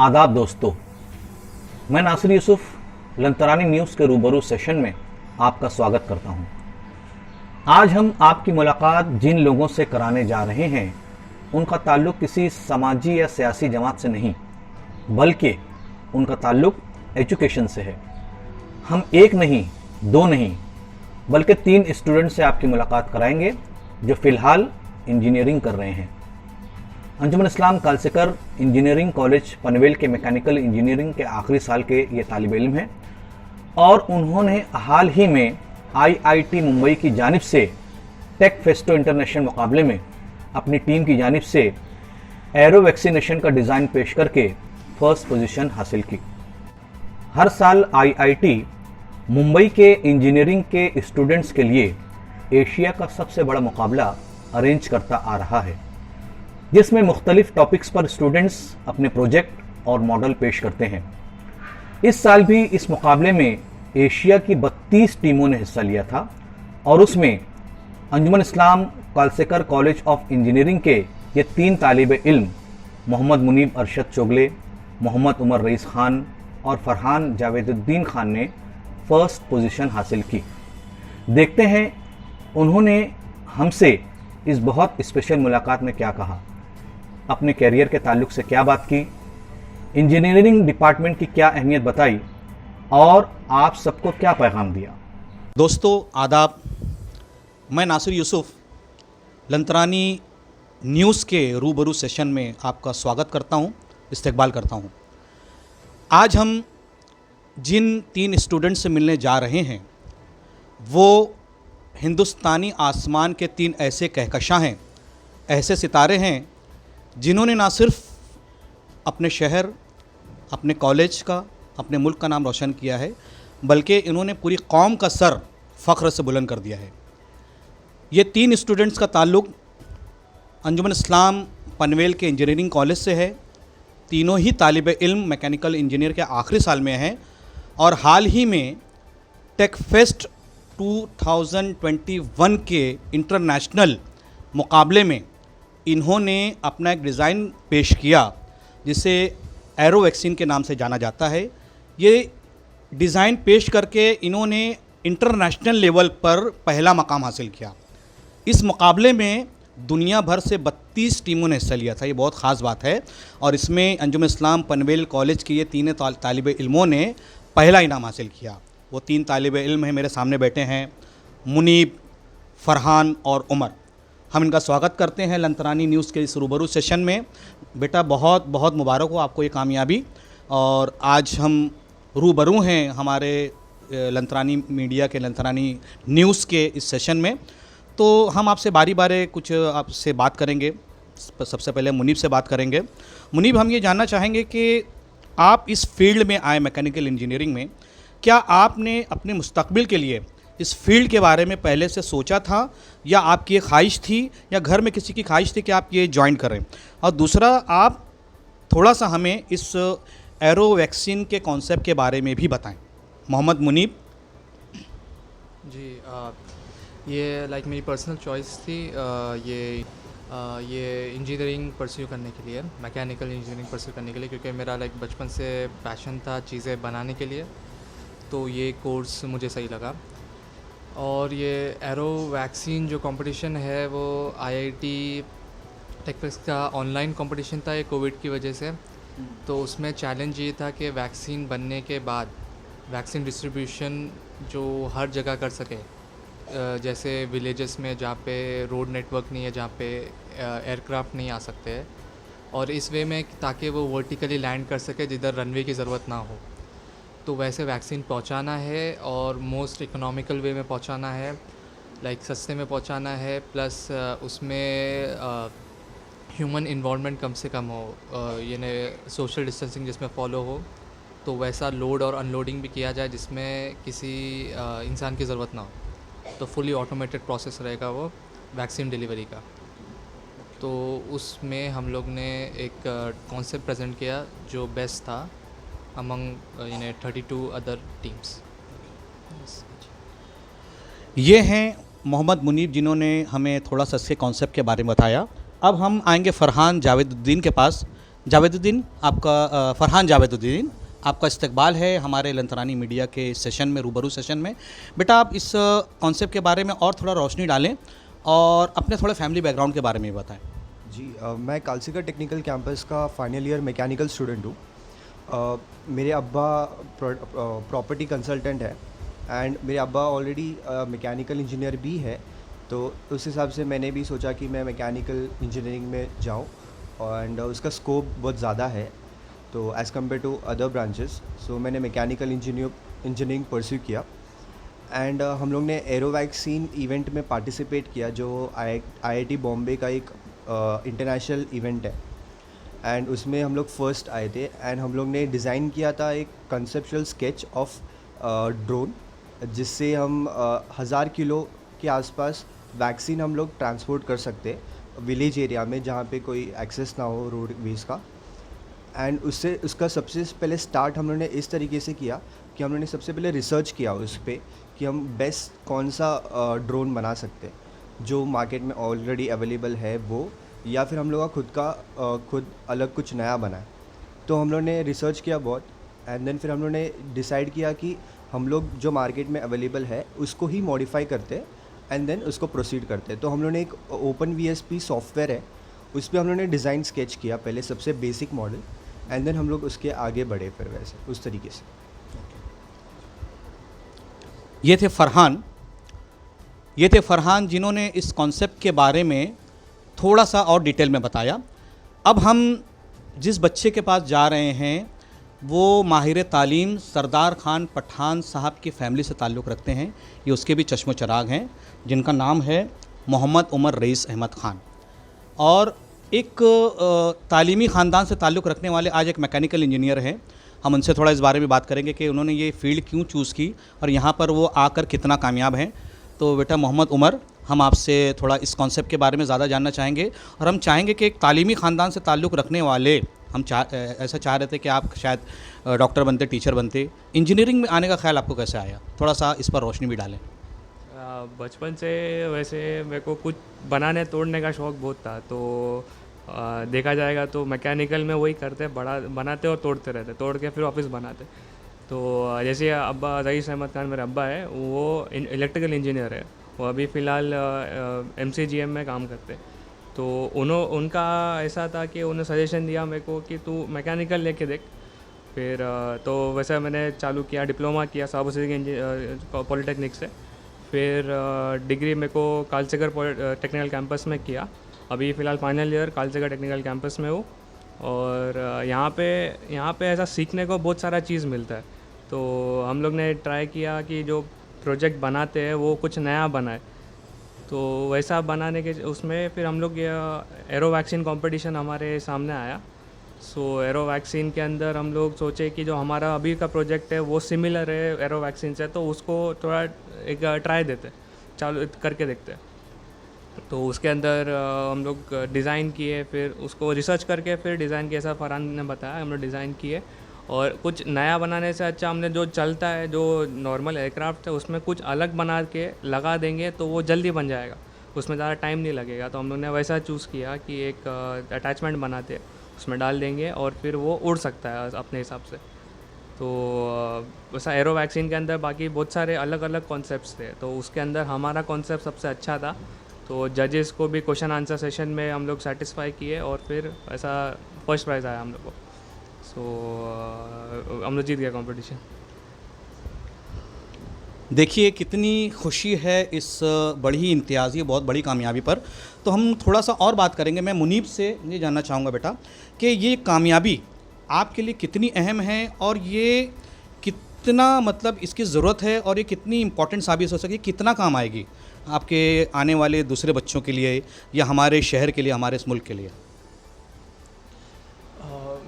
आदाब दोस्तों, मैं नासिर यूसुफ लंतरानी न्यूज़ के रूबरू सेशन में आपका स्वागत करता हूं। आज हम आपकी मुलाकात जिन लोगों से कराने जा रहे हैं उनका ताल्लुक किसी समाजी या सियासी जमात से नहीं, बल्कि उनका ताल्लुक एजुकेशन से है। हम एक नहीं, दो नहीं, बल्कि 3 स्टूडेंट से आपकी मुलाकात कराएंगे जो फ़िलहाल इंजीनियरिंग कर रहे हैं। अंजुमन इस्लाम कालसेकर इंजीनियरिंग कॉलेज पनवेल के मैकेनिकल इंजीनियरिंग के आखिरी साल के ये तालिब इल्म हैं और उन्होंने हाल ही में आईआईटी मुंबई की जानिब से टेक फेस्टो इंटरनेशनल मुकाबले में अपनी टीम की जानिब से एरो वैक्सीनेशन का डिज़ाइन पेश करके फर्स्ट पोजीशन हासिल की। हर साल आईआईटी मुंबई के इंजीनियरिंग के स्टूडेंट्स के लिए एशिया का सबसे बड़ा मुकाबला अरेंज करता आ रहा है, जिसमें मुख्तलिफ टॉपिक्स पर स्टूडेंट्स अपने प्रोजेक्ट और मॉडल पेश करते हैं। इस साल भी इस मुकाबले में एशिया की 32 टीमों ने हिस्सा लिया था और उसमें अंजुमन इस्लाम कालसेकर कॉलेज ऑफ इंजीनियरिंग के ये 3 तालिब इल्म मोहम्मद मुनीब अरशद चोगले, मोहम्मद उमर रईस खान और फरहान जावेदुद्दीन खान ने फर्स्ट पोजीशन हासिल की। देखते हैं उन्होंने हमसे इस बहुत स्पेशल मुलाकात में क्या कहा, अपने कैरियर के ताल्लुक से क्या बात की, इंजीनियरिंग डिपार्टमेंट की क्या अहमियत बताई और आप सबको क्या पैगाम दिया। दोस्तों आदाब, मैं नासिर यूसुफ लंतरानी न्यूज़ के रूबरू सेशन में आपका स्वागत करता हूं, इस्तकबाल करता हूं। आज हम जिन 3 स्टूडेंट से मिलने जा रहे हैं वो हिंदुस्तानी आसमान के 3 ऐसे कहकशां हैं, ऐसे सितारे हैं जिन्होंने ना सिर्फ अपने शहर, अपने कॉलेज का, अपने मुल्क का नाम रोशन किया है, बल्कि इन्होंने पूरी कौम का सर फ़ख्र से बुलंद कर दिया है। ये 3 स्टूडेंट्स का ताल्लुक़ अंजुमन इस्लाम पनवेल के इंजीनियरिंग कॉलेज से है। तीनों ही तालिब इल्म मैकेनिकल इंजीनियर के आखिरी साल में हैं और हाल ही में टेक फेस्ट 2021 के इंटरनेशनल मुकाबले में इन्होंने अपना एक डिज़ाइन पेश किया जिसे एरो वैक्सीन के नाम से जाना जाता है। ये डिज़ाइन पेश करके इन्होंने इंटरनेशनल लेवल पर पहला मकाम हासिल किया। इस मुकाबले में दुनिया भर से 32 टीमों ने हिस्सा लिया था, ये बहुत ख़ास बात है। और इसमें अंजुमन इस्लाम पनवेल कॉलेज के ये 3 तालिब इल्मों ने पहला इनाम हासिल किया। वो 3 तालिब इल्म हैं, मेरे सामने बैठे हैं, मुनीब, फरहान और उमर। हम इनका स्वागत करते हैं लंतरानी न्यूज़ के इस रूबरू सेशन में। बेटा बहुत बहुत मुबारक हो आपको ये कामयाबी। और आज हम रूबरू हैं हमारे लंतरानी मीडिया के, लंतरानी न्यूज़ के इस सेशन में। तो हम आपसे बारी बारी कुछ आपसे बात करेंगे। सबसे पहले मुनीब से बात करेंगे। मुनीब, हम ये जानना चाहेंगे कि आप इस फील्ड में आए मैकेनिकल इंजीनियरिंग में, क्या आपने अपने मुस्तकबिल के लिए इस फील्ड के बारे में पहले से सोचा था या आपकी ये ख्वाहिश थी या घर में किसी की ख्वाहिश थी कि आप ये ज्वाइन करें? और दूसरा, आप थोड़ा सा हमें इस एरो वैक्सीन के कॉन्सेप्ट के बारे में भी बताएं। मोहम्मद मुनीब जी, ये मेरी पर्सनल चॉइस थी ये इंजीनियरिंग परस्यू करने के लिए, मैकेनिकल इंजीनियरिंग परस्यू करने के लिए, क्योंकि मेरा बचपन से पैशन था चीज़ें बनाने के लिए, तो ये कोर्स मुझे सही लगा। और ये एरो वैक्सीन जो कंपटीशन है वो आईआईटी टेक फेस्ट का ऑनलाइन कंपटीशन था ये कोविड की वजह से। तो उसमें चैलेंज ये था कि वैक्सीन बनने के बाद वैक्सीन डिस्ट्रीब्यूशन जो हर जगह कर सके, जैसे विलेजेस में जहाँ पे रोड नेटवर्क नहीं है, जहाँ पे एयरक्राफ्ट नहीं आ सकते हैं, और इस वे में ताकि वो वर्टिकली लैंड कर सके जिधर रनवे की ज़रूरत ना हो, तो वैसे वैक्सीन पहुंचाना है और मोस्ट इकोनॉमिकल वे में पहुंचाना है, सस्ते में पहुंचाना है, प्लस उसमें ह्यूमन इन्वॉल्वमेंट कम से कम हो, यानी सोशल डिस्टेंसिंग जिसमें फॉलो हो, तो वैसा लोड और अनलोडिंग भी किया जाए जिसमें किसी इंसान की ज़रूरत ना हो। तो फुली ऑटोमेटेड प्रोसेस रहेगा वो वैक्सीन डिलीवरी का। तो उसमें हम लोग ने एक कॉन्सेप्ट प्रेजेंट किया जो बेस्ट था अमंग 32 अदर टीम्स। ये हैं मोहम्मद मुनीब जिन्होंने हमें थोड़ा सा इसके कॉन्सेप्ट के बारे में बताया। अब हम आएंगे फरहान जावेदुद्दीन के पास जावेदुद्दीन आपका फरहान जावेदुद्दीन आपका इस्तकबाल है हमारे लंथरानी मीडिया के सेशन में, रूबरू सेशन में। बेटा आप इस कॉन्सेप्ट के बारे में और थोड़ा रोशनी डालें और अपने थोड़े फैमिली बैकग्राउंड के बारे में भी बताएं। जी मैं कालसीका टेक्निकल कैंपस का फाइनल ईयर मैकेनिकल स्टूडेंट हूँ। मेरे अब्बा प्रॉपर्टी कंसल्टेंट है एंड मेरे अब्बा ऑलरेडी मैकेनिकल इंजीनियर भी है, तो उस हिसाब से मैंने भी सोचा कि मैं मैकेनिकल इंजीनियरिंग में जाऊँ एंड उसका स्कोप बहुत ज़्यादा है तो as compare to other branches. So मैंने मैकेनिकल इंजीनियरिंग परस्यू किया एंड हम लोग ने एरो वैक्सीन इवेंट में पार्टिसिपेट किया जो IIT बॉम्बे का एक इंटरनेशनल इवेंट है एंड उसमें हम लोग फर्स्ट आए थे एंड हम लोग ने डिज़ाइन किया था एक कंसेप्चुअल स्केच ऑफ ड्रोन जिससे हम 1000 किलो के आसपास वैक्सीन हम लोग ट्रांसपोर्ट कर सकते विलेज एरिया में जहाँ पे कोई एक्सेस ना हो रोडवेज़ का। एंड उसका सबसे पहले स्टार्ट हम लोगों ने इस तरीके से किया कि हम लोगों ने सबसे पहले रिसर्च किया उस पर कि हम बेस्ट कौन सा ड्रोन बना सकते हैं जो मार्केट में ऑलरेडी अवेलेबल है वो, या फिर हम लोग का खुद अलग कुछ नया बनाए। तो हम लोग ने रिसर्च किया बहुत एंड देन फिर हम लोग ने डिसाइड किया कि हम लोग जो मार्केट में अवेलेबल है उसको ही मॉडिफाई करते एंड देन उसको प्रोसीड करते। तो हम लोग ने एक OpenVSP सॉफ्टवेयर है उस पर हम लोग ने डिज़ाइन स्केच किया पहले सबसे बेसिक मॉडल एंड देन हम लोग उसके आगे बढ़े फिर वैसे उस तरीके से। ये थे फरहान जिन्होंने इस कॉन्सेप्ट के बारे में थोड़ा सा और डिटेल में बताया। अब हम जिस बच्चे के पास जा रहे हैं वो माहिर तालीम सरदार खान पठान साहब की फ़ैमिली से ताल्लुक़ रखते हैं। ये उसके भी चश्मो चराग हैं जिनका नाम है मोहम्मद उमर रईस अहमद ख़ान, और एक तालीमी ख़ानदान से ताल्लुक़ रखने वाले आज एक मैकेनिकल इंजीनियर हैं। हम उनसे थोड़ा इस बारे में बात करेंगे कि उन्होंने ये फ़ील्ड क्यों चूज़ की और यहाँ पर वो आकर कितना कामयाब हैं। तो बेटा मोहम्मद उमर, हम आपसे थोड़ा इस कॉन्सेप्ट के बारे में ज़्यादा जानना चाहेंगे और हम चाहेंगे कि एक तालीमी ख़ानदान से ताल्लुक़ रखने वाले, हम ऐसा चाह रहे थे कि आप शायद डॉक्टर बनते, टीचर बनते, इंजीनियरिंग में आने का ख्याल आपको कैसे आया? थोड़ा सा इस पर रोशनी भी डालें। बचपन से वैसे मेरे को कुछ बनाने तोड़ने का शौक़ बहुत था, तो देखा जाएगा तो मैकेनिकल में वही करते, बड़ा बनाते और तोड़ते रहते, तोड़ के फिर वापस बनाते। तो जैसे अब्बा रईस अहमद खान मेरे अब्बा है, वो इलेक्ट्रिकल इंजीनियर है, वो अभी फ़िलहाल MCGM में काम करते। तो उनका ऐसा था कि उन्होंने सजेशन दिया मेरे को कि तू मैकेनिकल लेके देख। फिर तो वैसे मैंने चालू किया, डिप्लोमा किया साबो सिविक पॉलिटेक्निक से। फिर डिग्री मेरे को कालसेगर टेक्निकल कैंपस में किया। अभी फ़िलहाल फाइनल ईयर कालसेगर टेक्निकल कैंपस में हूँ और यहाँ पे ऐसा सीखने को बहुत सारा चीज़ मिलता है। तो हम लोग ने ट्राई किया कि जो प्रोजेक्ट बनाते हैं वो कुछ नया बनाए, तो वैसा बनाने के उसमें फिर हम लोग एरो वैक्सीन कंपटीशन हमारे सामने आया। सो एरो वैक्सीन के अंदर हम लोग सोचे कि जो हमारा अभी का प्रोजेक्ट है वो सिमिलर है एरो वैक्सीन से, तो उसको थोड़ा एक ट्राई देते, चालू करके देखते। तो उसके अंदर हम लोग डिज़ाइन किए, फिर उसको रिसर्च करके फिर डिज़ाइन किया, ऐसा फरहान ने बताया, हम लोग डिज़ाइन किए। और कुछ नया बनाने से अच्छा हमने जो चलता है, जो नॉर्मल एयरक्राफ्ट है, उसमें कुछ अलग बना के लगा देंगे तो वो जल्दी बन जाएगा, उसमें ज़्यादा टाइम नहीं लगेगा। तो हम लोग ने वैसा चूज़ किया कि एक अटैचमेंट बनाते हैं, उसमें डाल देंगे और फिर वो उड़ सकता है अपने हिसाब से। तो वैसा एरो वैक्सीन के अंदर बाकी बहुत सारे अलग अलग कॉन्सेप्ट्स थे, तो उसके अंदर हमारा कॉन्सेप्ट सबसे अच्छा था। तो जजेस को भी क्वेश्चन आंसर सेशन में हम लोग सेटिस्फाई किए और फिर ऐसा फर्स्ट प्राइज़ आया हम लोग को। सो हम लोग जीत गया कंपटीशन। देखिए कितनी खुशी है इस बड़ी इम्तियाज़ी, बहुत बड़ी कामयाबी पर। तो हम थोड़ा सा और बात करेंगे। मैं मुनीब से ये जानना चाहूँगा बेटा कि ये कामयाबी आपके लिए कितनी अहम है और ये कितना मतलब इसकी ज़रूरत है और ये कितनी इम्पोर्टेंट साबित हो सके, कितना काम आएगी आपके आने वाले दूसरे बच्चों के लिए या हमारे शहर के लिए, हमारे इस मुल्क के लिए?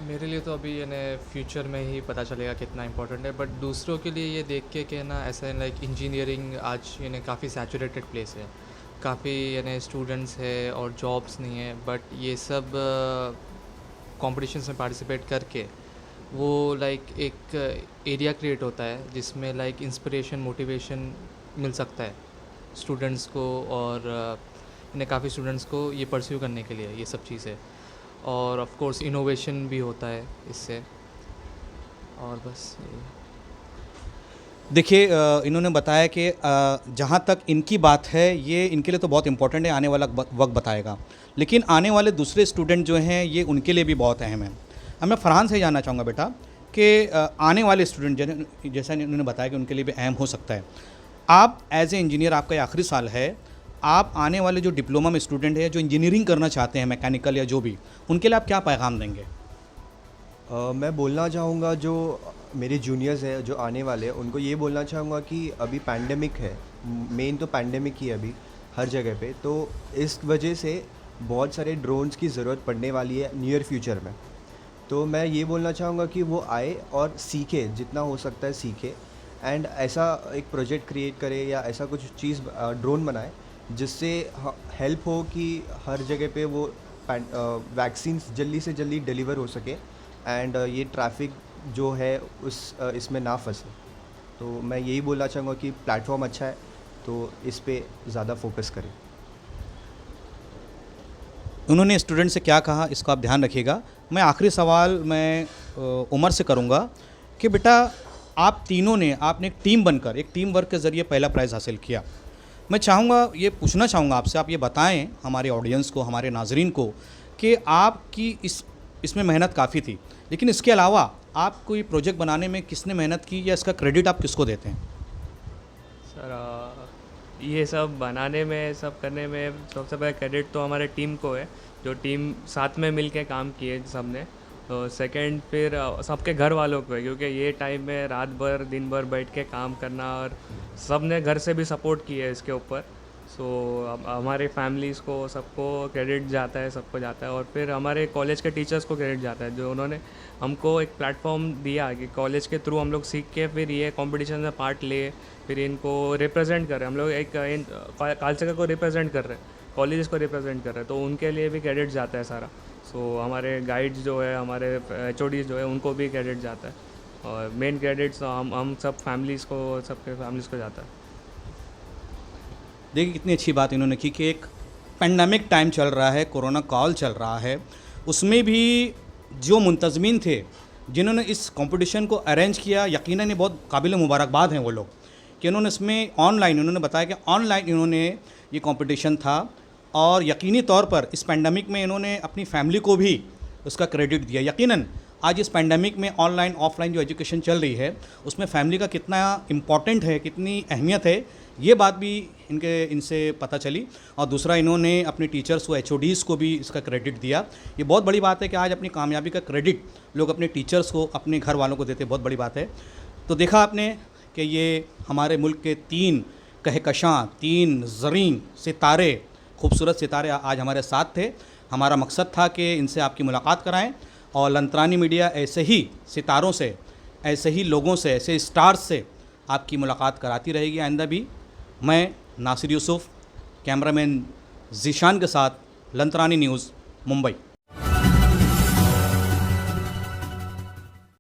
मेरे लिए तो अभी यानी फ्यूचर में ही पता चलेगा कितना इम्पोर्टेंट है, बट दूसरों के लिए ये देख के कि ना ऐसा लाइक इंजीनियरिंग आज यानी काफ़ी सैचुरेटेड प्लेस है, काफ़ी यानी स्टूडेंट्स है और जॉब्स नहीं है, बट ये सब कॉम्पिटिशन्स में पार्टिसिपेट करके वो लाइक एक एरिया क्रिएट होता है जिसमें लाइक इंस्पिरेशन, मोटिवेशन मिल सकता है स्टूडेंट्स को, और यानी काफ़ी स्टूडेंट्स को ये परस्यू करने के लिए ये सब चीज़ें। और ऑफ कोर्स इनोवेशन भी होता है इससे, और बस यही। देखिए इन्होंने बताया कि जहाँ तक इनकी बात है ये इनके लिए तो बहुत इम्पोर्टेंट है, आने वाला वक्त बताएगा, लेकिन आने वाले दूसरे स्टूडेंट जो हैं ये उनके लिए भी बहुत अहम है। अब मैं फरहान से जानना चाहूँगा बेटा कि आने वाले स्टूडेंट जैसा इन्होंने बताया कि उनके लिए भी अहम हो सकता है। आप एज ए इंजीनियर, आपका ये आखिरी साल है, आप आने वाले जो डिप्लोमा में स्टूडेंट है जो इंजीनियरिंग करना चाहते हैं, मैकेनिकल या जो भी, उनके लिए आप क्या पैगाम देंगे? मैं बोलना चाहूँगा जो मेरे जूनियर्स हैं जो आने वाले हैं उनको ये बोलना चाहूँगा कि अभी पैंडेमिक है, मेन तो पैंडेमिक ही है अभी हर जगह पे, तो इस वजह से बहुत सारे ड्रोन्स की ज़रूरत पड़ने वाली है नियर फ्यूचर में। तो मैं ये बोलना चाहूँगा कि वो आए और सीखे, जितना हो सकता है सीखे, एंड ऐसा एक प्रोजेक्ट क्रिएट करे या ऐसा कुछ चीज़ ड्रोन बनाए जिससे हेल्प हो कि हर जगह पे वो वैक्सीन जल्दी से जल्दी डिलीवर हो सके, एंड ये ट्रैफिक जो है इसमें ना फंसे। तो मैं यही बोलना चाहूँगा कि प्लेटफॉर्म अच्छा है तो इस पे ज़्यादा फोकस करें। उन्होंने स्टूडेंट से क्या कहा इसका आप ध्यान रखिएगा। मैं आखिरी सवाल मैं उमर से करूँगा कि बेटा आप तीनों ने, आपने एक टीम बनकर, एक टीम वर्क के ज़रिए पहला प्राइज़ हासिल किया। मैं चाहूँगा, ये पूछना चाहूँगा आपसे, आप ये बताएं हमारे ऑडियंस को, हमारे नाजरीन को, कि आपकी इसमें मेहनत काफ़ी थी, लेकिन इसके अलावा आपको ये प्रोजेक्ट बनाने में किसने मेहनत की या इसका क्रेडिट आप किसको देते हैं? सर ये सब बनाने में, सब करने में सबसे पहले क्रेडिट तो हमारे टीम को है, जो टीम साथ में मिल के काम किए सब ने। सेकंड फिर सबके घर वालों को है, क्योंकि ये टाइम में रात भर दिन भर बैठ के काम करना, और सब ने घर से भी सपोर्ट किया है इसके ऊपर। सो हमारे फैमिलीज़ को सबको क्रेडिट जाता है, सबको जाता है। और फिर हमारे कॉलेज के टीचर्स को क्रेडिट जाता है, जो उन्होंने हमको एक प्लेटफॉर्म दिया कि कॉलेज के थ्रू हम लोग सीख के फिर ये कंपटीशन में पार्ट ले, फिर इनको रिप्रेजेंट कर रहे हैं हम लोग, एक कालसका को रिप्रेजेंट कर रहे हैं, कॉलेज को रिप्रेजेंट कर रहे हैं, तो उनके लिए भी क्रेडिट जाता है सारा। सो हमारे गाइड्स जो है, हमारे HODs जो है, उनको भी क्रेडिट जाता है, और मेन क्रेडिट्स हम सब फैमिलीज़ को, सबके फैमिलीज़ को जाता है। देखिए कितनी अच्छी बात इन्होंने की कि एक पेंडेमिक टाइम चल रहा है, कोरोना काल चल रहा है, उसमें भी जो मुंतज़मीन थे जिन्होंने इस कंपटीशन को अरेंज किया, यकीनन ये बहुत काबिल मुबारकबाद हैं वो लोग कि उन्होंने इसमें ऑनलाइन, उन्होंने बताया कि ऑनलाइन इन्होंने ये कंपटीशन था, और यकीनी तौर पर इस पेंडेमिक में इन्होंने अपनी फैमिली को भी उसका क्रेडिट दिया। यकीनन आज इस पेंडेमिक में ऑनलाइन ऑफलाइन जो एजुकेशन चल रही है उसमें फैमिली का कितना इम्पॉर्टेंट है, कितनी अहमियत है, ये बात भी इनसे पता चली। और दूसरा, इन्होंने अपने टीचर्स को, HODs को भी इसका क्रेडिट दिया। ये बहुत बड़ी बात है कि आज अपनी कामयाबी का क्रेडिट लोग अपने टीचर्स को, अपने घर वालों को देते, बहुत बड़ी बात है। तो देखा आपने कि ये हमारे मुल्क के 3 कहकशां, 3 ज़रीन सितारे, खूबसूरत सितारे आज हमारे साथ थे। हमारा मकसद था कि इनसे आपकी मुलाकात कराएं, और लंतरानी मीडिया ऐसे ही सितारों से, ऐसे ही लोगों से, ऐसे स्टार्स से आपकी मुलाकात कराती रहेगी आइंदा भी। मैं नासिर यूसुफ, कैमरामैन ज़ीशान के साथ, लंतरानी न्यूज़, मुंबई।